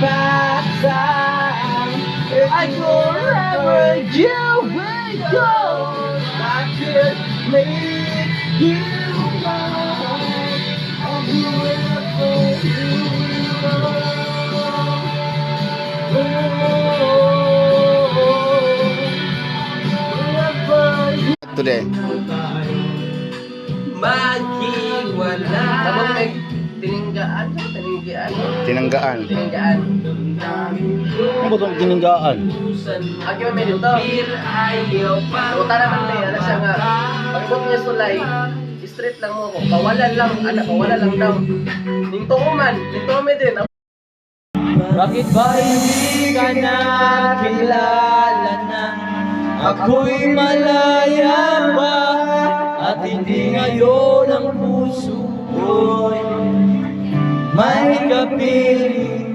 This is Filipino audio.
back time. I forever you will go. I could make you mine. I'll do it for you. Today. Maghiwala. Sabang may tininggaan. Tinanggaan. Tininggaan. Ano ba itong tinanggaan? Agyo may dito. Uta naman may ano siya nga. Pag-ibot niya sulay, straight lang mo ko. Kawalan lang, kawalan lang daw. Ninto ko man, ninto ko may din. Bakit ba hindi ka na kilala na? Ako'y malaya pa at hindi ngayon ang puso ko'y may kapiling